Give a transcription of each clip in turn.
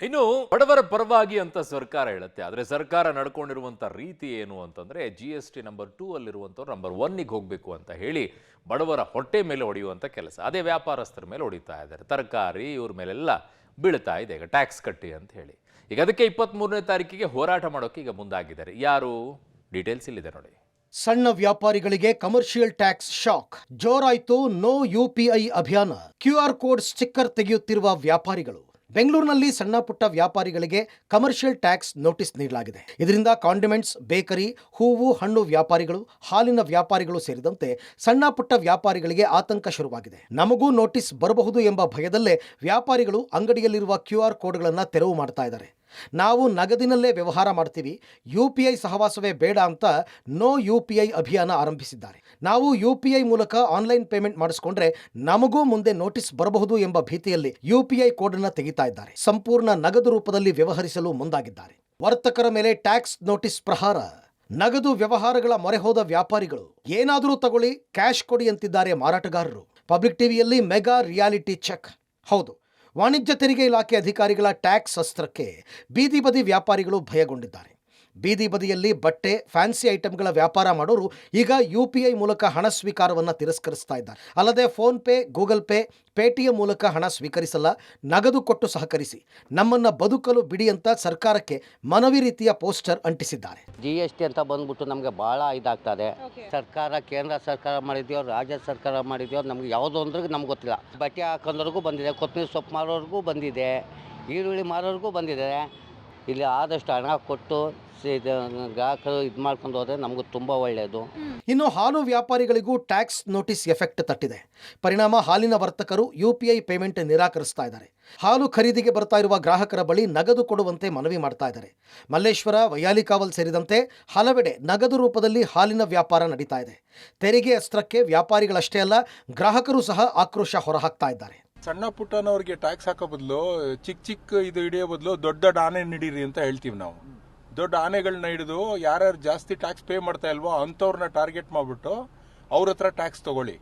ಇನ್ನು ಬಡವರ ಪರವಾಗಿ ಅಂತ ಸರ್ಕಾರ ಹೇಳುತ್ತೆ. ಆದರೆ ಸರ್ಕಾರ ನಡ್ಕೊಂಡಿರುವಂಥ ರೀತಿ ಏನು ಅಂತಂದ್ರೆ GST ನಂಬರ್ 2 ಅಲ್ಲಿರುವಂಥವ್ರು ನಂಬರ್ 1ಗೆ ಹೋಗಬೇಕು ಅಂತ ಹೇಳಿ ಬಡವರ ಹೊಟ್ಟೆ ಮೇಲೆ ಹೊಡೆಯುವಂಥ ಕೆಲಸ. ಅದೇ ವ್ಯಾಪಾರಸ್ಥರ ಮೇಲೆ ಹೊಡಿತಾ ಇದ್ದಾರೆ. ತರಕಾರಿ ಇವ್ರ ಮೇಲೆಲ್ಲ ಬೀಳ್ತಾ ಇದೆ ಈಗ ಟ್ಯಾಕ್ಸ್ ಕಟ್ಟಿ ಅಂತ ಹೇಳಿ. ಈಗ ಅದಕ್ಕೆ 23ನೇ ತಾರೀಕಿಗೆ ಹೋರಾಟ ಮಾಡೋಕೆ ಈಗ ಮುಂದಾಗಿದ್ದಾರೆ. ಯಾರು ಡೀಟೇಲ್ಸ್ ಇಲ್ಲಿದೆ ನೋಡಿ. ಸಣ್ಣ ವ್ಯಾಪಾರಿಗಳಿಗೆ ಕಮರ್ಷಿಯಲ್ ಟ್ಯಾಕ್ಸ್ ಶಾಕ್. ಜೋರಾಯ್ತು ನೋ UPI ಅಭಿಯಾನ. QR ಕೋಡ್ ಸ್ಟಿಕ್ಕರ್ ತೆಗೆಯುತ್ತಿರುವ ವ್ಯಾಪಾರಿಗಳು. ಬೆಂಗಳೂರಿನಲ್ಲಿ ಸಣ್ಣ ಪುಟ್ಟ ವ್ಯಾಪಾರಿಗಳಿಗೆ ಕಮರ್ಷಿಯಲ್ ಟ್ಯಾಕ್ಸ್ ನೋಟಿಸ್ ನೀಡಲಾಗಿದೆ. ಇದರಿಂದ ಕಾಂಡಿಮೆಂಟ್ಸ್, ಬೇಕರಿ, ಹೂವು ಹಣ್ಣು ವ್ಯಾಪಾರಿಗಳು, ಹಾಲಿನ ವ್ಯಾಪಾರಿಗಳು ಸೇರಿದಂತೆ ಸಣ್ಣ ಪುಟ್ಟ ವ್ಯಾಪಾರಿಗಳಿಗೆ ಆತಂಕ ಶುರುವಾಗಿದೆ. ನಮಗೂ ನೋಟಿಸ್ ಬರಬಹುದು ಎಂಬ ಭಯದಲ್ಲೇ ವ್ಯಾಪಾರಿಗಳು ಅಂಗಡಿಯಲ್ಲಿರುವ QR ಕೋಡ್ಗಳನ್ನು ತೆರವು ಮಾಡ್ತಾ ಇದ್ದಾರೆ. ನಾವು ನಗದಿನಲ್ಲೇ ವ್ಯವಹಾರ ಮಾಡ್ತೀವಿ, UPI ಸಹವಾಸವೇ ಬೇಡ ಅಂತ ನೋ UPI ಅಭಿಯಾನ ಆರಂಭಿಸಿದ್ದಾರೆ. ನಾವು UPI ಮೂಲಕ ಆನ್ಲೈನ್ ಪೇಮೆಂಟ್ ಮಾಡಿಸ್ಕೊಂಡ್ರೆ ನಮಗೂ ಮುಂದೆ ನೋಟಿಸ್ ಬರಬಹುದು ಎಂಬ ಭೀತಿಯಲ್ಲಿ UPI ಕೋಡನ್ನು ತೆಗಿತಾ ಇದ್ದಾರೆ. ಸಂಪೂರ್ಣ ನಗದು ರೂಪದಲ್ಲಿ ವ್ಯವಹರಿಸಲು ಮುಂದಾಗಿದ್ದಾರೆ. ವರ್ತಕರ ಮೇಲೆ ಟ್ಯಾಕ್ಸ್ ನೋಟಿಸ್ ಪ್ರಹಾರ. ನಗದು ವ್ಯವಹಾರಗಳ ಮೊರೆ ಹೋದ ವ್ಯಾಪಾರಿಗಳು ಏನಾದರೂ ತಗೊಳ್ಳಿ, ಕ್ಯಾಶ್ ಕೊಡಿ ಅಂತಿದ್ದಾರೆ ಮಾರಾಟಗಾರರು. ಪಬ್ಲಿಕ್ ಟಿವಿಯಲ್ಲಿ ಮೆಗಾ ರಿಯಾಲಿಟಿ ಚೆಕ್. ಹೌದು, ವಾಣಿಜ್ಯ ತೆರಿಗೆ ಇಲಾಖೆ ಅಧಿಕಾರಿಗಳ ಟ್ಯಾಕ್ಸ್ ಅಸ್ತ್ರಕ್ಕೆ ಬೀದಿ ಬದಿ ವ್ಯಾಪಾರಿಗಳು ಭಯಗೊಂಡಿದ್ದಾರೆ. ಬೀದಿ ಬದಿಯಲ್ಲಿ ಬಟ್ಟೆ, ಫ್ಯಾನ್ಸಿ ಐಟಮ್ಗಳ ವ್ಯಾಪಾರ ಮಾಡೋರು ಈಗ UPI ಮೂಲಕ ಹಣ ಸ್ವೀಕಾರವನ್ನು ತಿರಸ್ಕರಿಸ್ತಾ ಇದ್ದಾರೆ. ಅಲ್ಲದೆ phone pay, Google pay, Paytm ಮೂಲಕ ಹಣ ಸ್ವೀಕರಿಸಲ್ಲ, ನಗದು ಕೊಟ್ಟು ಸಹಕರಿಸಿ, ನಮ್ಮನ್ನ ಬದುಕಲು ಬಿಡಿ ಅಂತ ಸರ್ಕಾರಕ್ಕೆ ಮನವಿ ರೀತಿಯ ಪೋಸ್ಟರ್ ಅಂಟಿಸಿದ್ದಾರೆ. GST ಅಂತ ಬಂದ್ಬಿಟ್ಟು ನಮಗೆ ಭಾಳ ಇದಾಗ್ತದೆ. ಸರ್ಕಾರ, ಕೇಂದ್ರ ಸರ್ಕಾರ ಮಾಡಿದ್ಯೋ, ರಾಜ್ಯ ಸರ್ಕಾರ ಮಾಡಿದ್ಯೋ, ನಮ್ಗೆ ಯಾವುದೋ ಅಂದ್ರೆ ನಮ್ಗೆ ಗೊತ್ತಿಲ್ಲ. ಬಟ್ಟೆ ಹಾಕೋದ್ರಿಗೂ ಬಂದಿದೆ, ಕೊತ್ತಂಬರಿ ಸೊಪ್ಪು ಮಾರೋರಿಗೂ ಬಂದಿದೆ, ಈರುಳ್ಳಿ ಮಾರೋರಿಗೂ ಬಂದಿದೆ. ಇಲ್ಲಿ ಆದಷ್ಟು ಹಣ ಕೊಟ್ಟು ಗ್ರಾಹಕರು ಇದು ಮಾಡ್ಕೊಂಡು ಹೋದರೆ ನಮಗೂ ತುಂಬ ಒಳ್ಳೆಯದು. ಇನ್ನು ಹಾಲು ವ್ಯಾಪಾರಿಗಳಿಗೂ ಟ್ಯಾಕ್ಸ್ ನೋಟಿಸ್ ಎಫೆಕ್ಟ್ ತಟ್ಟಿದೆ. ಪರಿಣಾಮ ಹಾಲಿನ ವರ್ತಕರು UPI ಪೇಮೆಂಟ್ ನಿರಾಕರಿಸ್ತಾ ಇದ್ದಾರೆ. ಹಾಲು ಖರೀದಿಗೆ ಬರ್ತಾ ಇರುವ ಗ್ರಾಹಕರ ಬಳಿ ನಗದು ಕೊಡುವಂತೆ ಮನವಿ ಮಾಡ್ತಾ ಇದ್ದಾರೆ. ಮಲ್ಲೇಶ್ವರ, ವೈಯಾಲಿಕಾವಲ್ ಸೇರಿದಂತೆ ಹಲವೆಡೆ ನಗದು ರೂಪದಲ್ಲಿ ಹಾಲಿನ ವ್ಯಾಪಾರ ನಡೀತಾ ಇದೆ. ತೆರಿಗೆ ಅಸ್ತ್ರಕ್ಕೆ ವ್ಯಾಪಾರಿಗಳಷ್ಟೇ ಅಲ್ಲ, ಗ್ರಾಹಕರು ಸಹ ಆಕ್ರೋಶ ಹೊರಹಾಕ್ತಾ ಇದ್ದಾರೆ. ಸಣ್ಣ ಪುಟ್ಟನವ್ರಿಗೆ ಟ್ಯಾಕ್ಸ್ ಹಾಕೋ ಬದಲು ಚಿಕ್ಕ ಇದು ಹಿಡಿಯೋ ಬದಲು ದೊಡ್ಡ ಆನೆ ಹಿಡೀರಿ ಅಂತ ಹೇಳ್ತೀವಿ ನಾವು. ದೊಡ್ಡ ಆನೆಗಳನ್ನ ಹಿಡಿದು ಯಾರ್ಯಾರು ಜಾಸ್ತಿ ಟ್ಯಾಕ್ಸ್ ಪೇ ಮಾಡ್ತಾ ಇಲ್ವೋ ಅಂಥವ್ರನ್ನ ಟಾರ್ಗೆಟ್ ಮಾಡಿಬಿಟ್ಟು ಅವ್ರ ಹತ್ರ ಟ್ಯಾಕ್ಸ್ ತೊಗೊಳ್ಳಿ.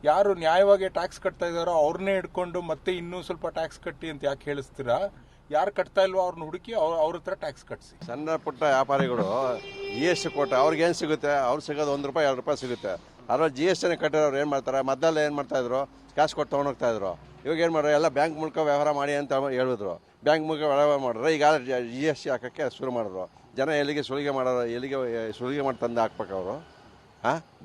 ಯಾರು ನ್ಯಾಯವಾಗಿ ಟ್ಯಾಕ್ಸ್ ಕಟ್ತಾ ಇದ್ದಾರೋ ಅವ್ರನ್ನೇ ಹಿಡ್ಕೊಂಡು ಮತ್ತೆ ಇನ್ನೂ ಸ್ವಲ್ಪ ಟ್ಯಾಕ್ಸ್ ಕಟ್ಟಿ ಅಂತ ಯಾಕೆ ಹೇಳಿಸ್ತೀರಾ? ಯಾರು ಕಟ್ತಾ ಇಲ್ವೋ ಅವ್ರನ್ನ ಹುಡುಕಿ ಅವ್ರ ಹತ್ರ ಟ್ಯಾಕ್ಸ್ ಕಟ್ಸಿ. ಸಣ್ಣ ಪುಟ್ಟ ವ್ಯಾಪಾರಿಗಳು GST ಕೊಟ್ಟರೆ ಅವ್ರಿಗೇನು ಸಿಗುತ್ತೆ? ಅವ್ರು ಸಿಗೋದು ₹1, ₹2 ಸಿಗುತ್ತೆ. ಅದ್ರಲ್ಲಿ GST ಕಟ್ಟಿರೋರು ಏನು ಮಾಡ್ತಾರೆ? ಮೊದಲೆಲ್ಲ ಏನು ಮಾಡ್ತಾಯಿದ್ರು? ಕ್ಯಾಶ್ ಕೊಟ್ಟು ತೊಗೊಂಡೋಗ್ತಾ ಇದ್ರು. ಇವಾಗ ಏನು ಮಾಡ್ರು? ಎಲ್ಲ ಬ್ಯಾಂಕ್ ಮೂಲಕ ವ್ಯವಹಾರ ಮಾಡಿ ಅಂತ ಹೇಳಿದ್ರು. ಬ್ಯಾಂಕ್ ಮೂಲಕ ವ್ಯವಹಾರ ಮಾಡಿದ್ರೆ ಈಗ GST ಹಾಕೋಕ್ಕೆ ಶುರು ಮಾಡಿದ್ರು. ಜನ ಎಲ್ಲಿಗೆ ಸುಲಿಗೆ ಮಾಡೋರು, ಎಲ್ಲಿಗೆ ಸುಲಿಗೆ ಮಾಡಿ ತಂದು ಹಾಕ್ಬೇಕು ಅವರು.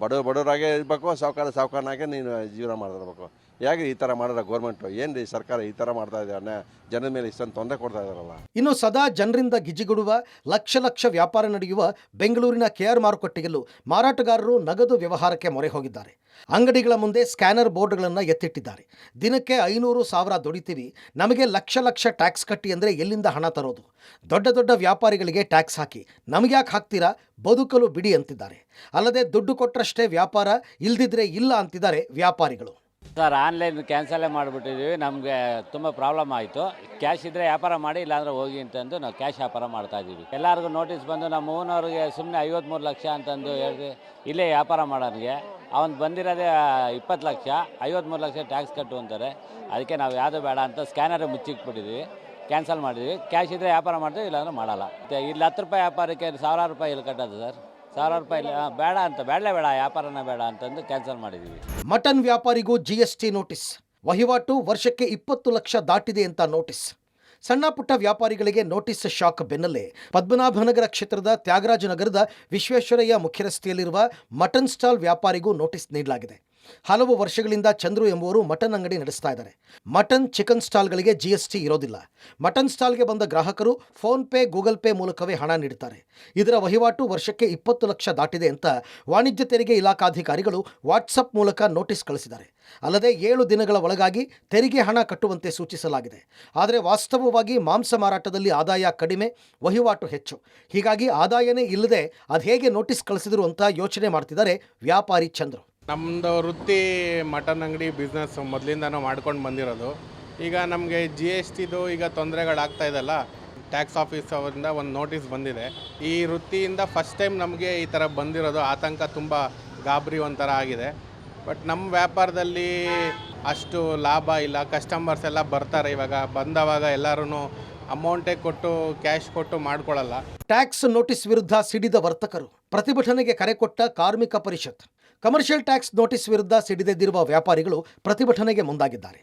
ಬಡವರಾಗೆ ಇರಬೇಕು, ಸಾವುಕಾರನಾಗೆ ನೀನು ಜೀವನ ಮಾಡಿರ್ಬೇಕು. ಹೇಗೆ ಈ ಥರ ಮಾಡಿದ್ರೆ ಗೌರ್ಮೆಂಟು? ಏನು ರೀ ಸರ್ಕಾರ ಈ ಥರ ಮಾಡ್ತಾ ಇದ್ದಾರೆ? ಜನರ ಮೇಲೆ ಇಷ್ಟೊಂದು ತೊಂದರೆ ಕೊಡ್ತಾ ಇದ್ದಾರಲ್ಲ. ಇನ್ನು ಸದಾ ಜನರಿಂದ ಗಿಜಿಗುಡುವ, ಲಕ್ಷ ವ್ಯಾಪಾರ ನಡೆಯುವ ಬೆಂಗಳೂರಿನ KR ಮಾರುಕಟ್ಟೆಯಲ್ಲೂ ಮಾರಾಟಗಾರರು ನಗದು ವ್ಯವಹಾರಕ್ಕೆ ಮೊರೆ ಹೋಗಿದ್ದಾರೆ. ಅಂಗಡಿಗಳ ಮುಂದೆ ಸ್ಕ್ಯಾನರ್ ಬೋರ್ಡ್ಗಳನ್ನು ಎತ್ತಿಟ್ಟಿದ್ದಾರೆ. ದಿನಕ್ಕೆ 500,000 ದುಡಿತೀವಿ, ನಮಗೆ ಲಕ್ಷ ಟ್ಯಾಕ್ಸ್ ಕಟ್ಟಿ ಅಂದರೆ ಎಲ್ಲಿಂದ ಹಣ ತರೋದು? ದೊಡ್ಡ ವ್ಯಾಪಾರಿಗಳಿಗೆ ಟ್ಯಾಕ್ಸ್ ಹಾಕಿ, ನಮಗ್ಯಾಕೆ ಹಾಕ್ತೀರಾ? ಬದುಕಲು ಬಿಡಿ ಅಂತಿದ್ದಾರೆ. ಅಲ್ಲದೆ ದುಡ್ಡು ಕೊಟ್ಟರಷ್ಟೇ ವ್ಯಾಪಾರ, ಇಲ್ದಿದ್ರೆ ಇಲ್ಲ ಅಂತಿದ್ದಾರೆ ವ್ಯಾಪಾರಿಗಳು. ಸರ್, ಆನ್ಲೈನ್ ಕ್ಯಾನ್ಸಲೇ ಮಾಡಿಬಿಟ್ಟಿದ್ದೀವಿ. ನಮಗೆ ತುಂಬ ಪ್ರಾಬ್ಲಮ್ ಆಯಿತು. ಕ್ಯಾಶ್ ಇದ್ದರೆ ವ್ಯಾಪಾರ ಮಾಡಿ, ಇಲ್ಲಾಂದರೆ ಹೋಗಿ ಅಂತಂದು ನಾವು ಕ್ಯಾಶ್ ವ್ಯಾಪಾರ ಮಾಡ್ತಾಯಿದ್ದೀವಿ. ಎಲ್ಲರಿಗೂ ನೋಟಿಸ್ ಬಂದು ನಮ್ಮ ಓನವ್ರಿಗೆ ಸುಮ್ಮನೆ 53 ಲಕ್ಷ ಅಂತಂದು ಹೇಳಿದೆ. ಇಲ್ಲೇ ವ್ಯಾಪಾರ ಮಾಡೋನಿಗೆ ಅವನು ಬಂದಿರೋದೇ 20 ಲಕ್ಷ, 53 ಲಕ್ಷ ಟ್ಯಾಕ್ಸ್ ಕಟ್ಟು ಅಂತಾರೆ. ಅದಕ್ಕೆ ನಾವು ಯಾವುದು ಬೇಡ ಅಂತ ಸ್ಕ್ಯಾನರೇ ಮುಚ್ಚಿಕ್ಬಿಟ್ಟಿದ್ದೀವಿ, ಕ್ಯಾನ್ಸಲ್ ಮಾಡಿದ್ವಿ. ಕ್ಯಾಶ್ ಇದ್ದರೆ ವ್ಯಾಪಾರ ಮಾಡ್ತೀವಿ, ಇಲ್ಲಾಂದರೆ ಮಾಡಲ್ಲ. ಇಲ್ಲಿ ₹10 ವ್ಯಾಪಾರಕ್ಕೆ ₹1,000 ಇಲ್ಲಿ ಕಟ್ಟೋದು ಸರ್. ₹1,000 ಬೇಡ ಅಂತ, ಬೇಡ ವ್ಯಾಪಾರನ ಬೇಡ ಅಂತಂದು ಕ್ಯಾನ್ಸಲ್ ಮಾಡಿದ್ದೀವಿ. ಮಟನ್ ವ್ಯಾಪಾರಿಗೂ GST ನೋಟಿಸ್. ವಹಿವಾಟು ವರ್ಷಕ್ಕೆ 20 ಲಕ್ಷ ದಾಟಿದೆ ಅಂತ ನೋಟಿಸ್. ಸಣ್ಣ ಪುಟ್ಟ ವ್ಯಾಪಾರಿಗಳಿಗೆ ನೋಟಿಸ್ ಶಾಕ್ ಬೆನ್ನಲ್ಲೇ ಪದ್ಮನಾಭನಗರ ಕ್ಷೇತ್ರದ ತ್ಯಾಗರಾಜನಗರದ ವಿಶ್ವೇಶ್ವರಯ್ಯ ಮುಖ್ಯ ರಸ್ತೆಯಲ್ಲಿರುವ ಮಟನ್ ಸ್ಟಾಲ್ ವ್ಯಾಪಾರಿಗೂ ನೋಟಿಸ್ ನೀಡಲಾಗಿದೆ. ಹಲವು ವರ್ಷಗಳಿಂದ ಚಂದ್ರು ಎಂಬುವರು ಮಟನ್ ಅಂಗಡಿ ನಡೆಸ್ತಾ ಇದ್ದಾರೆ. ಮಟನ್, ಚಿಕನ್ ಸ್ಟಾಲ್ಗಳಿಗೆ GST ಇರೋದಿಲ್ಲ. ಮಟನ್ ಸ್ಟಾಲ್ಗೆ ಬಂದ ಗ್ರಾಹಕರು ಫೋನ್ ಪೇ, ಗೂಗಲ್ ಪೇ ಮೂಲಕವೇ ಹಣ ನೀಡುತ್ತಾರೆ. ಇದರ ವಹಿವಾಟು ವರ್ಷಕ್ಕೆ 20 ಲಕ್ಷ ದಾಟಿದೆ ಅಂತ ವಾಣಿಜ್ಯ ತೆರಿಗೆ ಇಲಾಖಾಧಿಕಾರಿಗಳು ವಾಟ್ಸಪ್ ಮೂಲಕ ನೋಟಿಸ್ ಕಳಿಸಿದ್ದಾರೆ. ಅಲ್ಲದೆ 7 ದಿನಗಳ ಒಳಗಾಗಿ ತೆರಿಗೆ ಹಣ ಕಟ್ಟುವಂತೆ ಸೂಚಿಸಲಾಗಿದೆ. ಆದರೆ ವಾಸ್ತವವಾಗಿ ಮಾಂಸ ಮಾರಾಟದಲ್ಲಿ ಆದಾಯ ಕಡಿಮೆ, ವಹಿವಾಟು ಹೆಚ್ಚು. ಹೀಗಾಗಿ ಆದಾಯನೇ ಇಲ್ಲದೆ ಅದು ಹೇಗೆ ನೋಟಿಸ್ ಕಳಿಸಿದ್ರು ಅಂತ ಯೋಚನೆ ಮಾಡ್ತಿದ್ದಾರೆ ವ್ಯಾಪಾರಿ ಚಂದ್ರು. ನಮ್ಮದು ವೃತ್ತಿ ಮಟನ್ ಅಂಗಡಿ ಬಿಸ್ನೆಸ್ ಮೊದಲಿಂದನೂ ಮಾಡ್ಕೊಂಡು ಬಂದಿರೋದು. ಈಗ ನಮಗೆ GSTದು ಈಗ ತೊಂದರೆಗಳಾಗ್ತಾ ಇದೆಲ್ಲ, ಟ್ಯಾಕ್ಸ್ ಆಫೀಸ್ ಅವರಿಂದ ಒಂದು ನೋಟಿಸ್ ಬಂದಿದೆ. ಈ ವೃತ್ತಿಯಿಂದ ಫಸ್ಟ್ ಟೈಮ್ ನಮಗೆ ಈ ಥರ ಬಂದಿರೋದು. ಆತಂಕ, ತುಂಬ ಗಾಬರಿ ಒಂಥರ ಆಗಿದೆ. ಬಟ್ ನಮ್ಮ ವ್ಯಾಪಾರದಲ್ಲಿ ಅಷ್ಟು ಲಾಭ ಇಲ್ಲ. ಕಸ್ಟಮರ್ಸ್ ಎಲ್ಲ ಬರ್ತಾರೆ, ಇವಾಗ ಬಂದವಾಗ ಎಲ್ಲರೂ ಅಮೌಂಟೇ ಕೊಟ್ಟು ಕ್ಯಾಶ್ ಕೊಟ್ಟು ಮಾಡ್ಕೊಳ್ಳಲ್ಲ. ಟ್ಯಾಕ್ಸ್ ನೋಟಿಸ್ ವಿರುದ್ಧ ಸಿಡಿದ ವರ್ತಕರು, ಪ್ರತಿಭಟನೆಗೆ ಕರೆ ಕೊಟ್ಟ ಕಾರ್ಮಿಕ ಪರಿಷತ್. ಕಮರ್ಷಿಯಲ್ ಟ್ಯಾಕ್ಸ್ ನೋಟಿಸ್ ವಿರುದ್ಧ ಸಿಡಿದೆದ್ದಿರುವ ವ್ಯಾಪಾರಿಗಳು ಪ್ರತಿಭಟನೆಗೆ ಮುಂದಾಗಿದ್ದಾರೆ.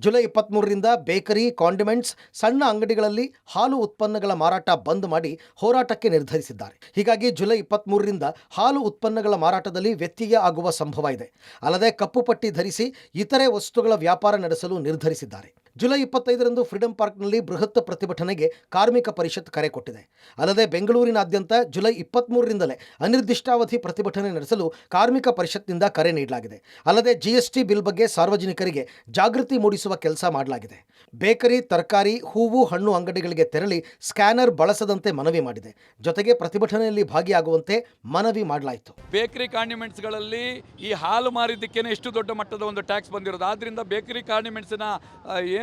ಜುಲೈ 23ರಿಂದ ಬೇಕರಿ, ಕಾಂಡಿಮೆಂಟ್ಸ್, ಸಣ್ಣ ಅಂಗಡಿಗಳಲ್ಲಿ ಹಾಲು ಉತ್ಪನ್ನಗಳ ಮಾರಾಟ ಬಂದ್ ಮಾಡಿ ಹೋರಾಟಕ್ಕೆ ನಿರ್ಧರಿಸಿದ್ದಾರೆ. ಹೀಗಾಗಿ ಜುಲೈ 23ರಿಂದ ಹಾಲು ಉತ್ಪನ್ನಗಳ ಮಾರಾಟದಲ್ಲಿ ವ್ಯತ್ಯಯ ಆಗುವ ಸಂಭವ ಇದೆ. ಅಲ್ಲದೆ ಕಪ್ಪು ಪಟ್ಟಿ ಧರಿಸಿ ಇತರೆ ವಸ್ತುಗಳ ವ್ಯಾಪಾರ ನಡೆಸಲು ನಿರ್ಧರಿಸಿದ್ದಾರೆ. ಜುಲೈ 25ರಂದು ಫ್ರೀಡಂ ಪಾರ್ಕ್ನಲ್ಲಿ ಬೃಹತ್ ಪ್ರತಿಭಟನೆಗೆ ಕಾರ್ಮಿಕ ಪರಿಷತ್ ಕರೆ ಕೊಟ್ಟಿದೆ. ಅಲ್ಲದೆ ಬೆಂಗಳೂರಿನಾದ್ಯಂತ ಜುಲೈ 23ರಿಂದಲೇ ಅನಿರ್ದಿಷ್ಟಾವಧಿ ಪ್ರತಿಭಟನೆ ನಡೆಸಲು ಕಾರ್ಮಿಕ ಪರಿಷತ್ನಿಂದ ಕರೆ ನೀಡಲಾಗಿದೆ. ಅಲ್ಲದೆ GST ಬಿಲ್ ಬಗ್ಗೆ ಸಾರ್ವಜನಿಕರಿಗೆ ಜಾಗೃತಿ ಮೂಡಿಸುವ ಕೆಲಸ ಮಾಡಲಾಗಿದೆ. ಬೇಕರಿ, ತರಕಾರಿ, ಹೂವು, ಹಣ್ಣು ಅಂಗಡಿಗಳಿಗೆ ತೆರಳಿ ಸ್ಕ್ಯಾನರ್ ಬಳಸದಂತೆ ಮನವಿ ಮಾಡಿದೆ. ಜೊತೆಗೆ ಪ್ರತಿಭಟನೆಯಲ್ಲಿ ಭಾಗಿಯಾಗುವಂತೆ ಮನವಿ ಮಾಡಲಾಯಿತು. ಬೇಕರಿ ಕಾಂಡಿಮೆಂಟ್ಸ್ಗಳಲ್ಲಿ ಈ ಹಾಲು ಮಾರಿದ್ದಕ್ಕೇನೆ ಎಷ್ಟು ದೊಡ್ಡ ಮಟ್ಟದ ಒಂದು ಟ್ಯಾಕ್ಸ್ ಬಂದಿರೋದು. ಆದ್ದರಿಂದ ಬೇಕರಿ ಕಾಂಡಿಮೆಂಟ್ಸ್ನ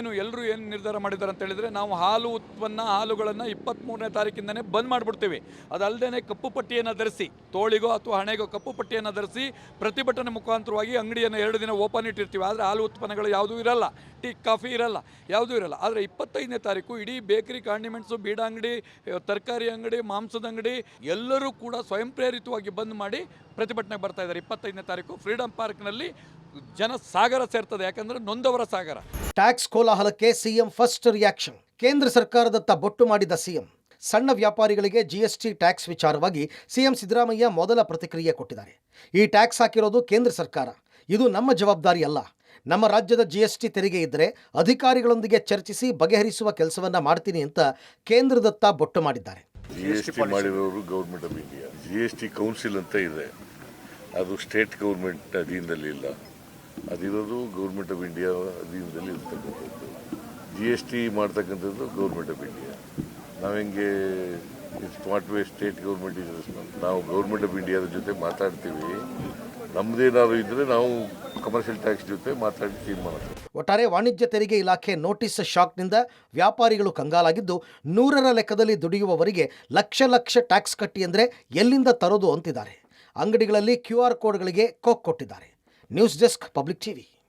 ಎಲ್ಲರೂ ಏನು ನಿರ್ಧಾರ ಮಾಡಿದ್ದಾರೆ ಅಂತ ಹೇಳಿದರೆ, ನಾವು ಹಾಲುಗಳನ್ನು 23ನೇ ತಾರೀಕಿಂದನೇ ಬಂದ್ ಮಾಡಿಬಿಡ್ತೀವಿ. ಅದಲ್ಲದೆ ಕಪ್ಪು ಪಟ್ಟಿಯನ್ನು ಧರಿಸಿ, ತೋಳಿಗೋ ಅಥವಾ ಹಣೆಗೋ ಕಪ್ಪು ಪಟ್ಟಿಯನ್ನು ಧರಿಸಿ ಪ್ರತಿಭಟನೆ ಮುಖಾಂತರವಾಗಿ ಅಂಗಡಿಯನ್ನು 2 ದಿನ ಓಪನ್ ಇಟ್ಟಿರ್ತೀವಿ. ಆದರೆ ಹಾಲು ಉತ್ಪನ್ನಗಳು ಯಾವುದೂ ಇರಲ್ಲ, ಟೀ, ಕಾಫಿ ಇರಲ್ಲ, ಯಾವುದೂ ಇರಲ್ಲ. ಆದರೆ 25ನೇ ತಾರೀಕು ಇಡೀ ಬೇಕರಿ, ಕಾಂಡಿಮೆಂಟ್ಸು, ಬೀಡ ಅಂಗಡಿ, ತರಕಾರಿ ಅಂಗಡಿ, ಮಾಂಸದ ಅಂಗಡಿ ಎಲ್ಲರೂ ಕೂಡ ಸ್ವಯಂ ಪ್ರೇರಿತವಾಗಿ ಬಂದ್ ಮಾಡಿ ಪ್ರತಿಭಟನೆಗೆ ಬರ್ತಾ ಇದ್ದಾರೆ. 25ನೇ ತಾರೀಕು ಫ್ರೀಡಂ ಪಾರ್ಕ್ನಲ್ಲಿ ಜನ ಸಾಗರ ಸೇರ್ತದೆ, ಯಾಕಂದರೆ ನೊಂದವರ ಸಾಗರ. ಟ್ಯಾಕ್ಸ್ ಕೋಲಾಹಲಕ್ಕೆ ಸಿಎಂ ಫಸ್ಟ್ ರಿಯಾಕ್ಷನ್. ಕೇಂದ್ರ ಸರ್ಕಾರದತ್ತ ಬೊಟ್ಟು ಮಾಡಿದ ಸಿಎಂ. ಸಣ್ಣ ವ್ಯಾಪಾರಿಗಳಿಗೆ GST ಟ್ಯಾಕ್ಸ್ ವಿಚಾರವಾಗಿ ಸಿಎಂ ಸಿದ್ದರಾಮಯ್ಯ ಮೊದಲ ಪ್ರತಿಕ್ರಿಯೆ ಕೊಟ್ಟಿದ್ದಾರೆ. ಈ ಟ್ಯಾಕ್ಸ್ ಹಾಕಿರೋದು ಕೇಂದ್ರ ಸರ್ಕಾರ, ಇದು ನಮ್ಮ ಜವಾಬ್ದಾರಿ ಅಲ್ಲ. ನಮ್ಮ ರಾಜ್ಯದ GST ತೆರಿಗೆ ಇದ್ದರೆ ಅಧಿಕಾರಿಗಳೊಂದಿಗೆ ಚರ್ಚಿಸಿ ಬಗೆಹರಿಸುವ ಕೆಲಸವನ್ನ ಮಾಡ್ತೀನಿ ಅಂತ ಕೇಂದ್ರದತ್ತ ಬೊಟ್ಟು ಮಾಡಿದ್ದಾರೆ. GST ಮಾಡಿರೋರು government of India. GST council ಅಂತ ಇದೆ, ಅದು ಸ್ಟೇಟ್ ಗೌರ್ಮೆಂಟ್ ಅಧೀನದಲ್ಲಿ ಇಲ್ಲ, ಅದಿರೋದು ಗೌರ್ಮೆಂಟ್ ಆಫ್ ಇಂಡಿಯಾ ಅಧೀನದಲ್ಲಿ ಇರ್ತಕ್ಕಂಥದ್ದು. GST ಮಾಡ್ತಕ್ಕಂಥದ್ದು ಗೌರ್ಮೆಂಟ್ ಆಫ್ ಇಂಡಿಯಾ. ನಾವು ಹೆಂಗೆ it's not way state government is responsible. ನಾವು ಗೌರ್ಮೆಂಟ್ ಆಫ್ ಇಂಡಿಯಾದ ಜೊತೆ ಮಾತಾಡ್ತೀವಿ. ನಮ್ಮದೇನಾದ್ರು ಇದ್ದರೆ ನಾವು ಕಮರ್ಷಿಯಲ್ ಟ್ಯಾಕ್ಸ್ ಜೊತೆ ಮಾತಾಡಿ ತೀರ್ಮಾನ. ಒಟ್ಟಾರೆ ವಾಣಿಜ್ಯ ತೆರಿಗೆ ಇಲಾಖೆ ನೋಟಿಸ್ ಶಾಕ್ನಿಂದ ವ್ಯಾಪಾರಿಗಳು ಕಂಗಾಲಾಗಿದ್ದು, 100ರ ಲೆಕ್ಕದಲ್ಲಿ ದುಡಿಯುವವರಿಗೆ ಲಕ್ಷ ಟ್ಯಾಕ್ಸ್ ಕಟ್ಟಿ ಅಂದರೆ ಎಲ್ಲಿಂದ ತರೋದು ಅಂತಿದ್ದಾರೆ. ಅಂಗಡಿಗಳಲ್ಲಿ QR ಕೋಡ್ಗಳಿಗೆ ಕೊಟ್ಟಿದ್ದಾರೆ. News desk, public TV.